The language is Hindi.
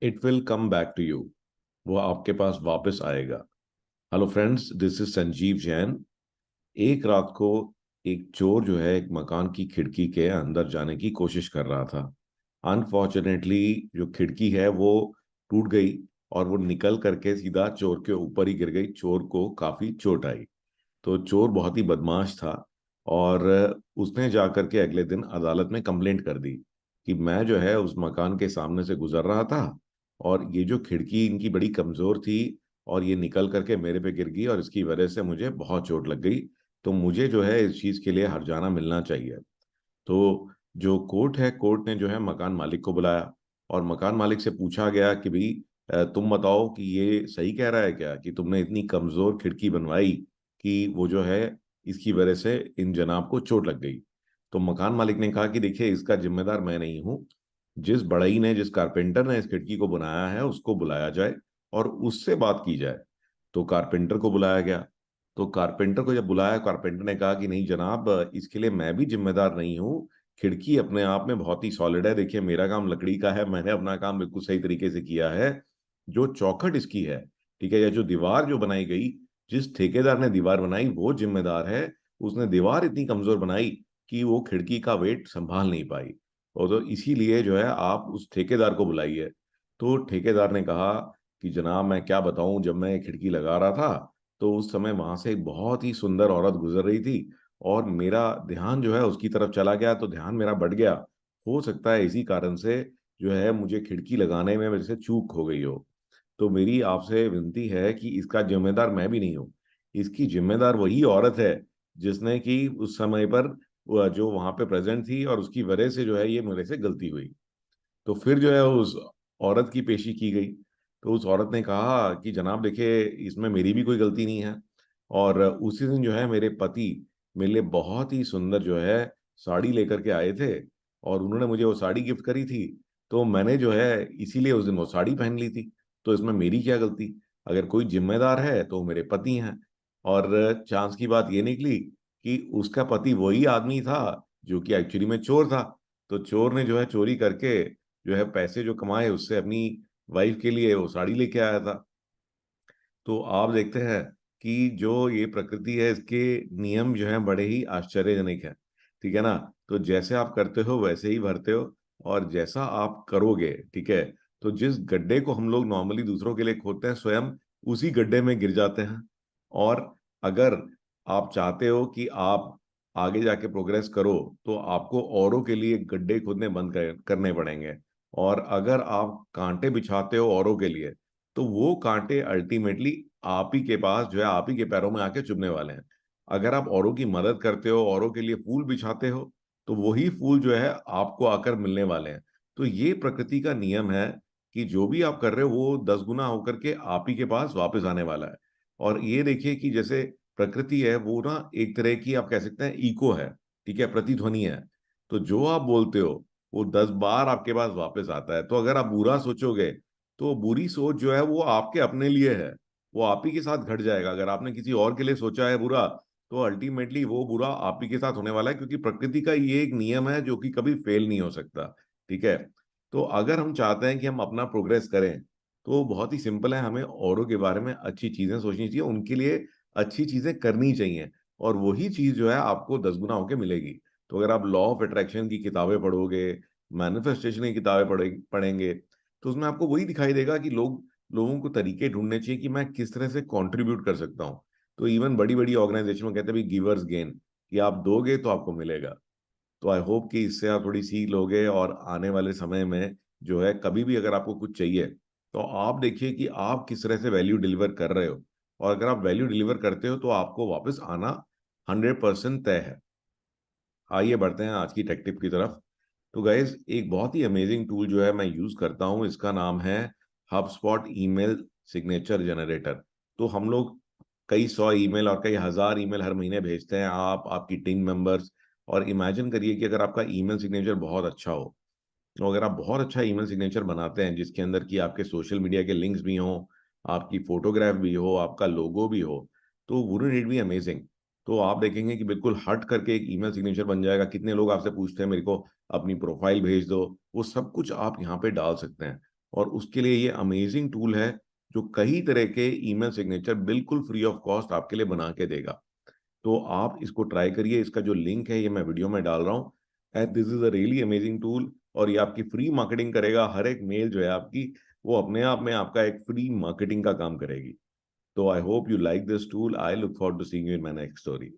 It will come back to you. वो आपके पास वापस आएगा। Hello friends, this is Sanjeev Jain. एक रात को एक चोर जो है एक मकान की खिड़की के अंदर जाने की कोशिश कर रहा था। अनफॉर्चुनेटली जो खिड़की है वो टूट गई और वो निकल करके सीधा चोर के ऊपर ही गिर गई। चोर को काफी चोट आई। तो चोर बहुत ही बदमाश था और उसने जा करके अगले दिन अदालत में कंप्लेंट कर दी कि मैं जो है उस मकान के सामने से गुजर रहा था और ये जो खिड़की इनकी बड़ी कमजोर थी और ये निकल करके मेरे पे गिर गई और इसकी वजह से मुझे बहुत चोट लग गई। तो मुझे जो है इस चीज के लिए हर्जाना मिलना चाहिए। तो जो कोर्ट है, कोर्ट ने जो है मकान मालिक को बुलाया और मकान मालिक से पूछा गया कि भाई तुम बताओ कि ये सही कह रहा है क्या कि तुमने इतनी कमजोर खिड़की बनवाई कि वो जो है इसकी वजह से इन जनाब को चोट लग गई। तो मकान मालिक ने कहा कि देखिए, इसका जिम्मेदार मैं नहीं हूँ। जिस बढ़ई ने, जिस कारपेंटर ने इस खिड़की को बनाया है उसको बुलाया जाए और उससे बात की जाए। तो कारपेंटर को बुलाया गया। तो कारपेंटर को जब बुलाया, कारपेंटर ने कहा कि नहीं जनाब, इसके लिए मैं भी जिम्मेदार नहीं हूँ। खिड़की अपने आप में बहुत ही सॉलिड है। देखिए, मेरा काम लकड़ी का है, मैंने अपना काम बिल्कुल सही तरीके से किया है। जो चौखट इसकी है, ठीक है, या जो दीवार जो बनाई गई, जिस ठेकेदार ने दीवार बनाई वो जिम्मेदार है। उसने दीवार इतनी कमजोर बनाई कि वो खिड़की का वेट संभाल नहीं पाई। और तो इसीलिए जो है आप उस ठेकेदार को बुलाइए। तो ठेकेदार ने कहा कि जनाब, मैं क्या बताऊं, जब मैं ये खिड़की लगा रहा था तो उस समय वहां से एक बहुत ही सुंदर औरत गुजर रही थी और मेरा ध्यान जो है उसकी तरफ चला गया, तो ध्यान मेरा बढ़ गया। हो सकता है इसी कारण से जो है मुझे खिड़की लगाने में मेरे से चूक हो गई हो। तो मेरी आपसे विनती है कि इसका जिम्मेदार मैं भी नहीं हूँ। इसकी जिम्मेदार वही औरत है जिसने कि उस समय पर जो वहां पे प्रेजेंट थी और उसकी वजह से जो है ये मेरे से गलती हुई। तो फिर जो है उस औरत की पेशी की गई। तो उस औरत ने कहा कि जनाब देखिए, इसमें मेरी भी कोई गलती नहीं है। और उसी दिन जो है मेरे पति मेरे लिए बहुत ही सुंदर जो है साड़ी लेकर के आए थे और उन्होंने मुझे वो साड़ी गिफ्ट करी थी। तो मैंने जो है इसीलिए उस दिन वो साड़ी पहन ली थी। तो इसमें मेरी क्या गलती? अगर कोई जिम्मेदार है तो वो मेरे पति हैं। और चांस की बात ये निकली कि उसका पति वही आदमी था जो कि एक्चुअली में चोर था। तो चोर ने जो है चोरी करके जो है पैसे जो कमाए उससे अपनी वाइफ के लिए वो साड़ी लेके आया था। तो आप देखते हैं कि जो ये प्रकृति है इसके नियम जो है बड़े ही आश्चर्यजनक है। ठीक है ना? तो जैसे आप करते हो वैसे ही भरते हो। और जैसा आप करोगे, ठीक है, तो जिस गड्ढे को हम लोग नॉर्मली दूसरों के लिए खोदते हैं, स्वयं उसी गड्ढे में गिर जाते हैं। और अगर आप चाहते हो कि आप आगे जाके प्रोग्रेस करो तो आपको औरों के लिए गड्ढे खोदने बंद करने पड़ेंगे। और अगर आप कांटे बिछाते हो औरों के लिए, तो वो कांटे अल्टीमेटली आप ही के पास जो है आप ही के पैरों में आके चुभने वाले हैं। अगर आप औरों की मदद करते हो, औरों के लिए फूल बिछाते हो, तो वही फूल जो है आपको आकर मिलने वाले हैं। तो ये प्रकृति का नियम है कि जो भी आप कर रहे हो वो 10 गुना होकर के आप ही के पास वापस आने वाला है। और ये देखिए कि जैसे प्रकृति है वो ना एक तरह की आप कह सकते हैं इको है, ठीक है, प्रतिध्वनि है। तो जो आप बोलते हो वो 10 बार आपके पास वापस आता है। तो अगर आप बुरा सोचोगे तो बुरी सोच जो है वो आपके अपने लिए है, वो आप ही के साथ घट जाएगा। अगर आपने किसी और के लिए सोचा है बुरा, तो अल्टीमेटली वो बुरा आप ही के साथ होने वाला है, क्योंकि प्रकृति का ये एक नियम है जो कि कभी फेल नहीं हो सकता। ठीक है? तो अगर हम चाहते हैं कि हम अपना प्रोग्रेस करें, तो बहुत ही सिंपल है, हमें औरों के बारे में अच्छी चीजें सोचनी चाहिए, उनके लिए अच्छी चीजें करनी चाहिए। और वही चीज जो है आपको 10 गुना होके मिलेगी। तो अगर आप लॉ ऑफ अट्रैक्शन की किताबें पढ़ोगे, मैनिफेस्टेशन की किताबें पढ़ेंगे, तो उसमें आपको वही दिखाई देगा कि लोगों को तरीके ढूंढने चाहिए कि मैं किस तरह से कंट्रीब्यूट कर सकता हूँ। तो इवन बड़ी बड़ी ऑर्गेनाइजेशन में कहते हैं गिवर्स गेन, कि आप दोगे तो आपको मिलेगा। तो आई होप कि इससे आप थोड़ी सीख लोगे और आने वाले समय में जो है कभी भी अगर आपको कुछ चाहिए तो आप देखिए कि आप किस तरह से वैल्यू डिलीवर कर रहे हो। और अगर आप वैल्यू डिलीवर करते हो तो आपको वापस आना 100% तय है। आइए बढ़ते हैं आज की टेक टिप की तरफ। तो गाइज, एक बहुत ही अमेजिंग टूल जो है मैं यूज करता हूँ, इसका नाम है HubSpot ईमेल सिग्नेचर जनरेटर। तो हम लोग कई सौ ईमेल और कई हजार ईमेल हर महीने भेजते हैं, आप, आपकी टीम मेंबर्स। और इमेजिन करिए कि अगर आपका ईमेल सिग्नेचर बहुत अच्छा हो, तो अगर आप बहुत अच्छा ईमेल सिग्नेचर बनाते हैं जिसके अंदर कि आपके सोशल मीडिया के लिंक्स भी हों, आपकी फोटोग्राफ भी हो, आपका लोगो भी हो, तो वुडंट इट बी अमेजिंग? तो आप देखेंगे कि बिल्कुल हट करके एक ईमेल सिग्नेचर बन जाएगा। कितने लोग आपसे पूछते हैं मेरे को अपनी प्रोफाइल भेज दो, वो सब कुछ आप यहाँ पे डाल सकते हैं। और उसके लिए ये अमेजिंग टूल है जो कई तरह के ईमेल सिग्नेचर बिल्कुल फ्री ऑफ कॉस्ट आपके लिए बना के देगा। तो आप इसको ट्राई करिए। इसका जो लिंक है ये मैं वीडियो में डाल रहा हूँ। And this is a really amazing tool, और ये आपकी फ्री मार्केटिंग करेगा। हर एक मेल जो है आपकी, वो अपने आप में आपका एक फ्री मार्केटिंग का काम करेगी। तो I hope you like this tool. I look forward to seeing you in my next story.